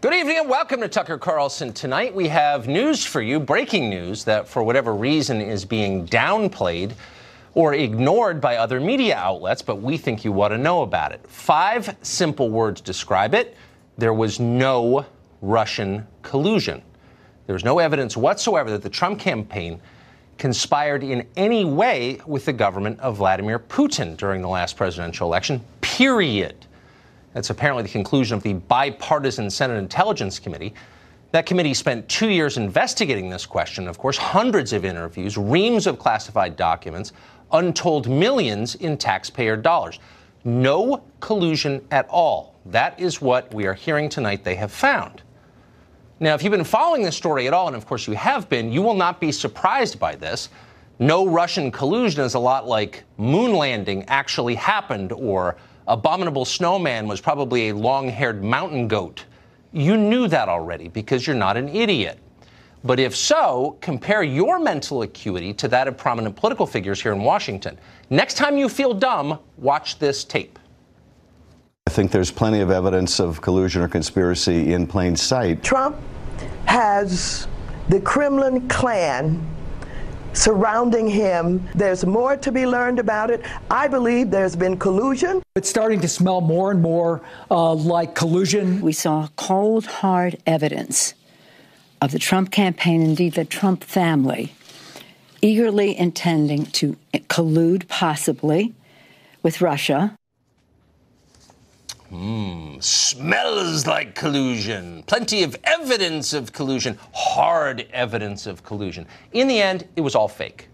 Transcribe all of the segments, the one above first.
Good evening and welcome to Tucker Carlson. Tonight we have news for you, breaking news that for whatever reason is being downplayed or ignored by other media outlets, but we think you ought to know about it. 5 simple words describe it. There was no Russian collusion. There was no evidence whatsoever that the Trump campaign conspired in any way with the government of Vladimir Putin during the last presidential election, period. That's apparently the conclusion of the bipartisan Senate Intelligence Committee. That committee spent 2 years investigating this question, of course, hundreds of interviews, reams of classified documents, untold millions in taxpayer dollars. No collusion at all. That is what we are hearing tonight they have found. Now, if you've been following this story at all, and of course you have been, you will not be surprised by this. No Russian collusion is a lot like moon landing actually happened, or abominable snowman was probably a long-haired mountain goat. You knew that already because you're not an idiot. But if so, compare your mental acuity to that of prominent political figures here in Washington. Next time you feel dumb, watch this tape. I think there's plenty of evidence of collusion or conspiracy in plain sight. Trump has the Kremlin clan surrounding him. There's more to be learned about it. I believe there's been collusion. It's starting to smell more and more like collusion. We saw cold, hard evidence of the Trump campaign, indeed the Trump family, eagerly intending to collude possibly with Russia. Smells like collusion. Plenty of evidence of collusion. Hard evidence of collusion. In the end, it was all fake.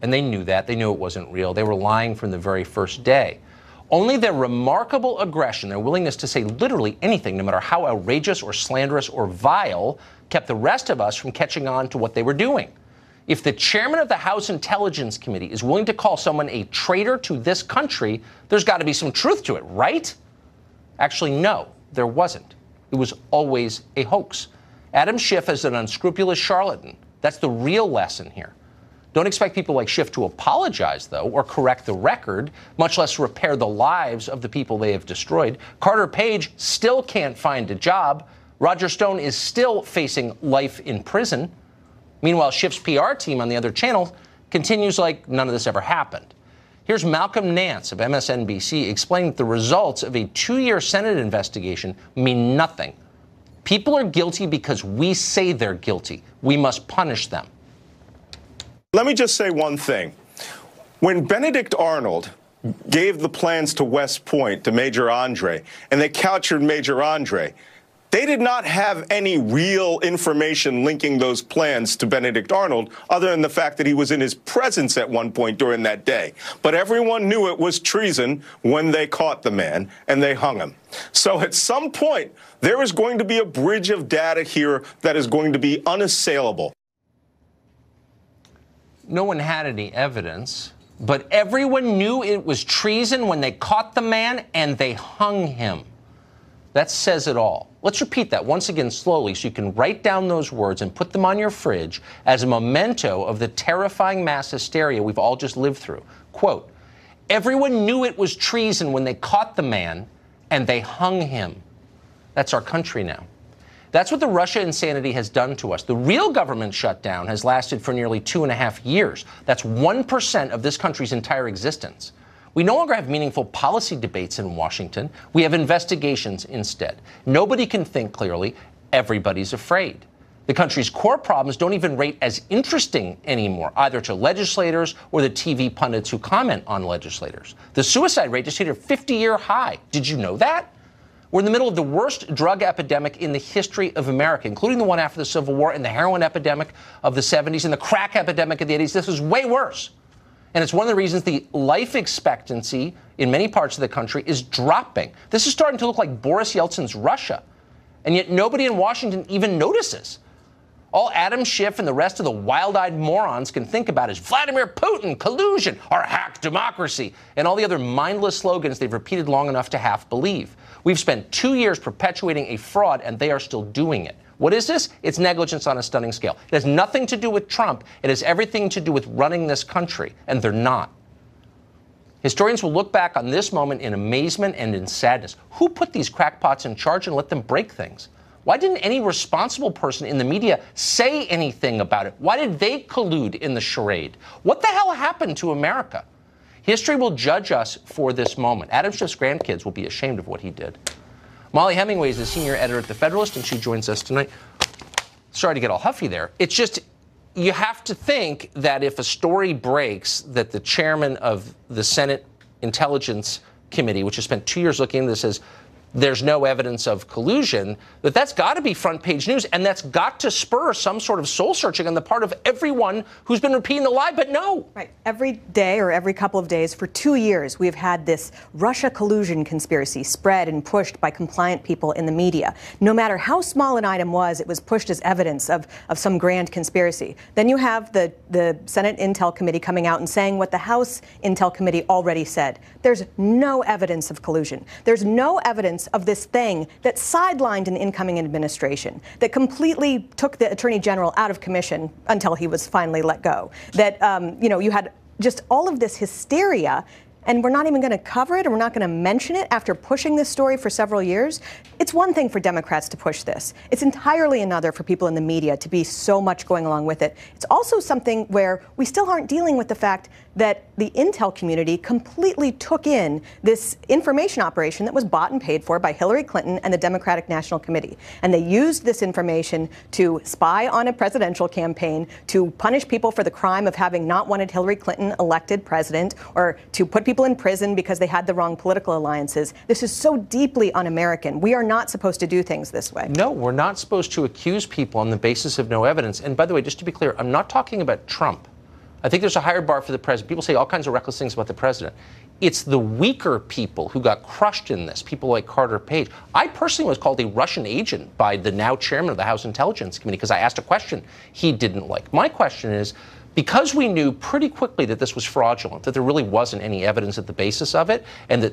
And they knew that. They knew it wasn't real. They were lying from the very first day. Only their remarkable aggression, their willingness to say literally anything, no matter how outrageous or slanderous or vile, kept the rest of us from catching on to what they were doing. If the chairman of the House Intelligence Committee is willing to call someone a traitor to this country, there's got to be some truth to it, right? Actually, no, there wasn't. It was always a hoax. Adam Schiff is an unscrupulous charlatan. That's the real lesson here. Don't expect people like Schiff to apologize, though, or correct the record, much less repair the lives of the people they have destroyed. Carter Page still can't find a job. Roger Stone is still facing life in prison. Meanwhile, Schiff's PR team on the other channel continues like none of this ever happened. Here's Malcolm Nance of MSNBC explaining that the results of a 2-year Senate investigation mean nothing. People are guilty because we say they're guilty. We must punish them. Let me just say one thing. When Benedict Arnold gave the plans to West Point to Major Andre, and they captured Major Andre, they did not have any real information linking those plans to Benedict Arnold, other than the fact that he was in his presence at one point during that day. But everyone knew it was treason when they caught the man and they hung him. So at some point, there is going to be a bridge of data here that is going to be unassailable. No one had any evidence, but everyone knew it was treason when they caught the man and they hung him. That says it all. Let's repeat that once again slowly so you can write down those words and put them on your fridge as a memento of the terrifying mass hysteria we've all just lived through. Quote, everyone knew it was treason when they caught the man and they hung him. That's our country now. That's what the Russia insanity has done to us. The real government shutdown has lasted for nearly 2.5 years. That's 1% of this country's entire existence. We no longer have meaningful policy debates in Washington. We have investigations instead. Nobody can think clearly. Everybody's afraid. The country's core problems don't even rate as interesting anymore, either to legislators or the TV pundits who comment on legislators. The suicide rate just hit a 50-year high. Did you know that? We're in the middle of the worst drug epidemic in the history of America, including the one after the Civil War and the heroin epidemic of the 70s and the crack epidemic of the 80s. This is way worse. And it's one of the reasons the life expectancy in many parts of the country is dropping. This is starting to look like Boris Yeltsin's Russia. And yet nobody in Washington even notices. All Adam Schiff and the rest of the wild-eyed morons can think about is Vladimir Putin, collusion, our hacked democracy, and all the other mindless slogans they've repeated long enough to half believe. We've spent 2 years perpetuating a fraud, and they are still doing it. What is this? It's negligence on a stunning scale. It has nothing to do with Trump. It has everything to do with running this country, and they're not. Historians will look back on this moment in amazement and in sadness. Who put these crackpots in charge and let them break things? Why didn't any responsible person in the media say anything about it? Why did they collude in the charade? What the hell happened to America? History will judge us for this moment. Adam Schiff's grandkids will be ashamed of what he did. Mollie Hemmingway is the senior editor at The Federalist, and she joins us tonight. Sorry to get all huffy there. It's just, you have to think that if a story breaks that the chairman of the Senate Intelligence Committee, which has spent 2 years looking into this, says there's no evidence of collusion, that's got to be front page news, and that's got to spur some sort of soul searching on the part of everyone who's been repeating the lie, but no. Right. Every day or every couple of days for 2 years, we've had this Russia collusion conspiracy spread and pushed by compliant people in the media. No matter how small an item was, it was pushed as evidence of some grand conspiracy. Then you have the Senate Intel Committee coming out and saying what the House Intel Committee already said. There's no evidence of collusion. There's no evidence of this thing that sidelined an incoming administration, that completely took the Attorney General out of commission until he was finally let go. That, you had just all of this hysteria, and we're not even going to cover it, and we're not going to mention it after pushing this story for several years. It's one thing for Democrats to push this. It's entirely another for people in the media to be so much going along with it. It's also something where we still aren't dealing with the fact that the intel community completely took in this information operation that was bought and paid for by Hillary Clinton and the Democratic National Committee. And they used this information to spy on a presidential campaign, to punish people for the crime of having not wanted Hillary Clinton elected president, or to put people in prison because they had the wrong political alliances. This is so deeply un-American. We are not supposed to do things this way. No, we're not supposed to accuse people on the basis of no evidence. And by the way, just to be clear, I'm not talking about Trump. I think there's a higher bar for the president. People say all kinds of reckless things about the president. It's the weaker people who got crushed in this, people like Carter Page. I personally was called a Russian agent by the now chairman of the House Intelligence Committee because I asked a question he didn't like. My question is, because we knew pretty quickly that this was fraudulent, that there really wasn't any evidence at the basis of it, and that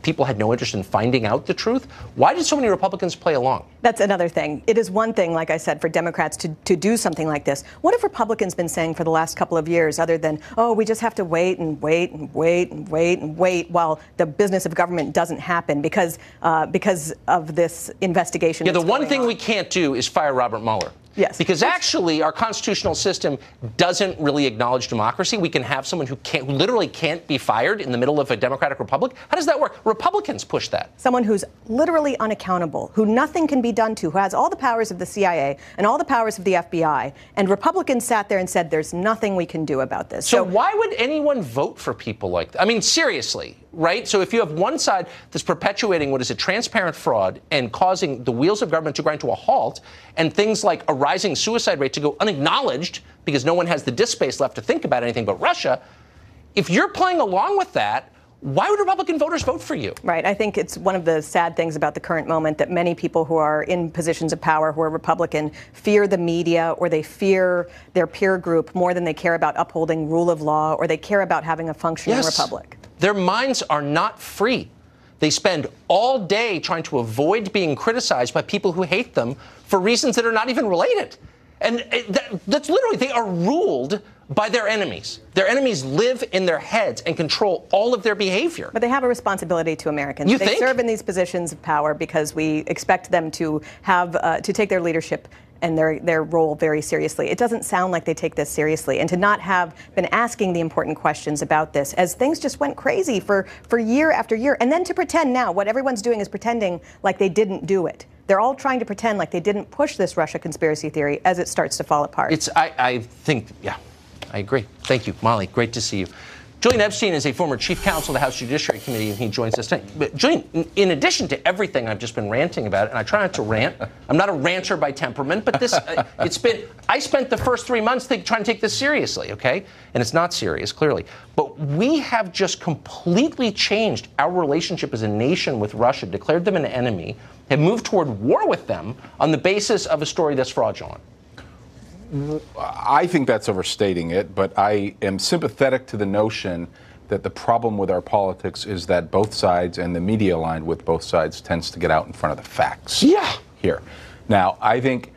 people had no interest in finding out the truth, why did so many Republicans play along? That's another thing. It is one thing, like I said, for Democrats to do something like this. What have Republicans been saying for the last couple of years other than, oh, we just have to wait and wait and wait and wait and wait while the business of government doesn't happen because of this investigation? Yeah, the one thing we can't do is fire Robert Mueller. Yes. Because actually, our constitutional system doesn't really acknowledge democracy. We can have someone who literally can't be fired in the middle of a democratic republic. How does that work? Republicans push that. Someone who's literally unaccountable, who nothing can be done to, who has all the powers of the CIA and all the powers of the FBI. And Republicans sat there and said, there's nothing we can do about this. So why would anyone vote for people like that? I mean, seriously. Right? So if you have one side that's perpetuating what is a transparent fraud and causing the wheels of government to grind to a halt, and things like a rising suicide rate to go unacknowledged because no one has the disk space left to think about anything but Russia, if you're playing along with that, why would Republican voters vote for you? Right. I think it's one of the sad things about the current moment that many people who are in positions of power who are Republican fear the media, or they fear their peer group more than they care about upholding rule of law, or they care about having a functioning republic. Their minds are not free. They spend all day trying to avoid being criticized by people who hate them for reasons that are not even related. And that's literally, they are ruled by their enemies. Their enemies live in their heads and control all of their behavior. But they have a responsibility to Americans. You they think? Serve in these positions of power because we expect them to have to take their leadership and their role very seriously. It doesn't sound like they take this seriously, and to not have been asking the important questions about this as things just went crazy for year after year, and then to pretend now what everyone's doing is pretending like they didn't do it. They're all trying to pretend like they didn't push this Russia conspiracy theory as it starts to fall apart. I think, yeah, I agree. Thank you, Mollie. Great to see you. Julian Epstein is a former chief counsel of the House Judiciary Committee, and he joins us tonight. But Julian, in addition to everything I've just been ranting about, and I try not to rant, I'm not a ranter by temperament, but this, I spent the first 3 months trying to take this seriously, okay? And it's not serious, clearly. But we have just completely changed our relationship as a nation with Russia, declared them an enemy, have moved toward war with them on the basis of a story that's fraudulent. I think that's overstating it, but I am sympathetic to the notion that the problem with our politics is that both sides, and the media aligned with both sides, tends to get out in front of the facts. Yeah. Here. Now, I think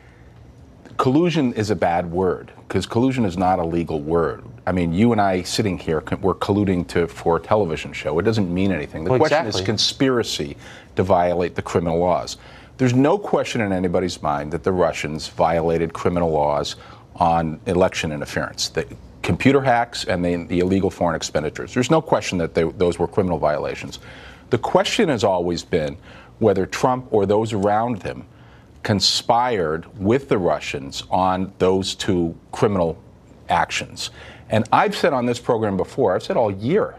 collusion is a bad word, because collusion is not a legal word. I mean, you and I sitting here, we're colluding for a television show. It doesn't mean anything. The question is conspiracy to violate the criminal laws. There's no question in anybody's mind that the Russians violated criminal laws on election interference, the computer hacks and the illegal foreign expenditures. There's no question that those were criminal violations. The question has always been whether Trump or those around him conspired with the Russians on those two criminal actions. And I've said on this program before, I've said all year,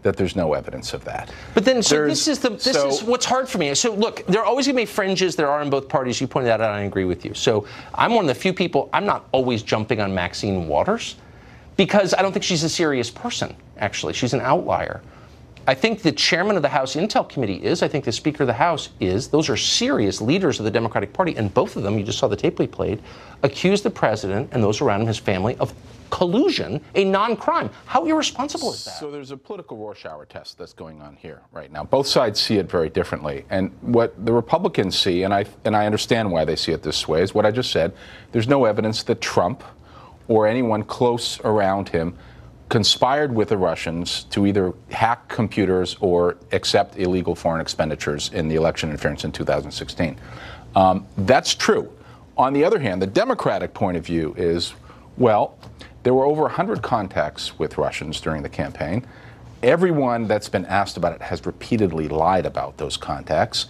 that there's no evidence of that. But then, so this is what's hard for me. So look, there are always going to be fringes. There are in both parties. You pointed that out, and I agree with you. So I'm one of the few people, I'm not always jumping on Maxine Waters because I don't think she's a serious person, actually. She's an outlier. I think the chairman of the House Intel Committee is. I think the Speaker of the House is. Those are serious leaders of the Democratic Party, and both of them, you just saw the tape we played, accused the president and those around him, his family, of collusion, a non-crime. How irresponsible is that? So there's a political Rorschach test that's going on here right now. Both sides see it very differently. And what the Republicans see, and I understand why they see it this way, is what I just said. There's no evidence that Trump or anyone close around him conspired with the Russians to either hack computers or accept illegal foreign expenditures in the election interference in 2016. That's true. On the other hand, the Democratic point of view is, well, there were over 100 contacts with Russians during the campaign. Everyone that's been asked about it has repeatedly lied about those contacts.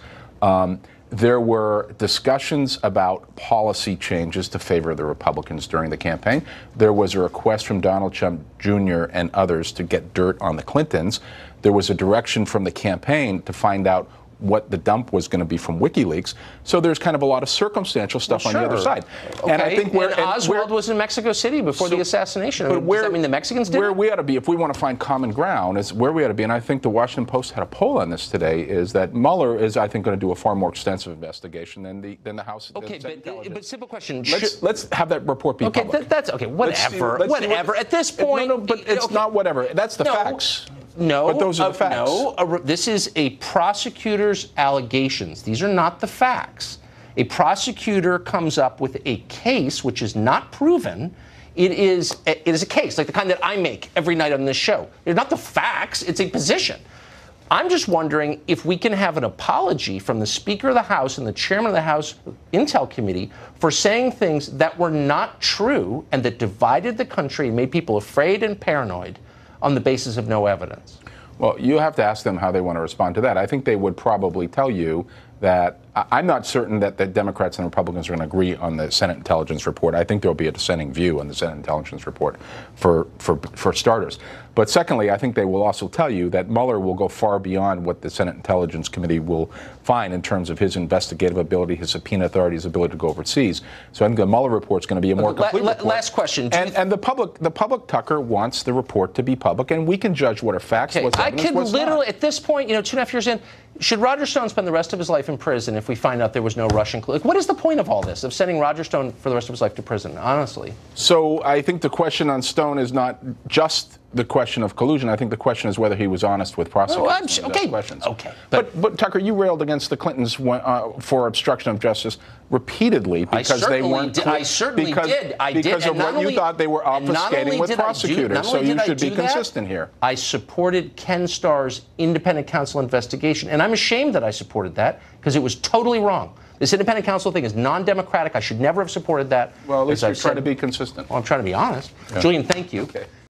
There were discussions about policy changes to favor the Republicans during the campaign. There was a request from Donald Trump Jr. and others to get dirt on the Clintons. There was a direction from the campaign to find out what the dump was going to be from WikiLeaks. So there's kind of a lot of circumstantial stuff on the other side. Okay. And I think Oswald was in Mexico City before the assassination. But does that mean the Mexicans did? Where we ought to be, if we want to find common ground, is where we ought to be. And I think the Washington Post had a poll on this today, is that Mueller is, I think, going to do a far more extensive investigation than the House. Okay, but simple question. Let's have that report be public. Okay, that's okay. Whatever. Whatever. At this point, no, but it's not whatever. That's the facts. No, but those are the facts. No, this is a prosecutor's allegations. These are not the facts. A prosecutor comes up with a case which is not proven. It is a case, like the kind that I make every night on this show. They're not the facts. It's a position. I'm just wondering if we can have an apology from the Speaker of the House and the Chairman of the House Intel Committee for saying things that were not true and that divided the country and made people afraid and paranoid on the basis of no evidence. Well, you have to ask them how they want to respond to that. I think they would probably tell you that I'm not certain that the Democrats and Republicans are going to agree on the Senate Intelligence Report. I think there'll be a dissenting view on the Senate Intelligence Report for starters. But secondly, I think they will also tell you that Mueller will go far beyond what the Senate Intelligence Committee will find in terms of his investigative ability, his subpoena authority, his ability to go overseas. So I think the Mueller report is going to be a more complete report. Last question. And the public, Tucker, wants the report to be public, and we can judge what are facts, what's evidence, I can what's literally, not. at this point, 2.5 years in, should Roger Stone spend the rest of his life in prison if we find out there was no Russian collusion? What is the point of all this, of sending Roger Stone for the rest of his life to prison, honestly? So I think the question on Stone is not just the question of collusion. I think the question is whether he was honest with prosecutors. Okay. But Tucker, you railed against the Clintons for obstruction of justice repeatedly because they weren't. I certainly did. Because of what you thought they were obfuscating with prosecutors. So you should be consistent here. I supported Ken Starr's independent counsel investigation, and I'm ashamed that I supported that because it was totally wrong. This independent counsel thing is non-democratic. I should never have supported that. Well, at least you're trying to be consistent. Well, I'm trying to be honest. Yeah. Julian, thank you. Okay.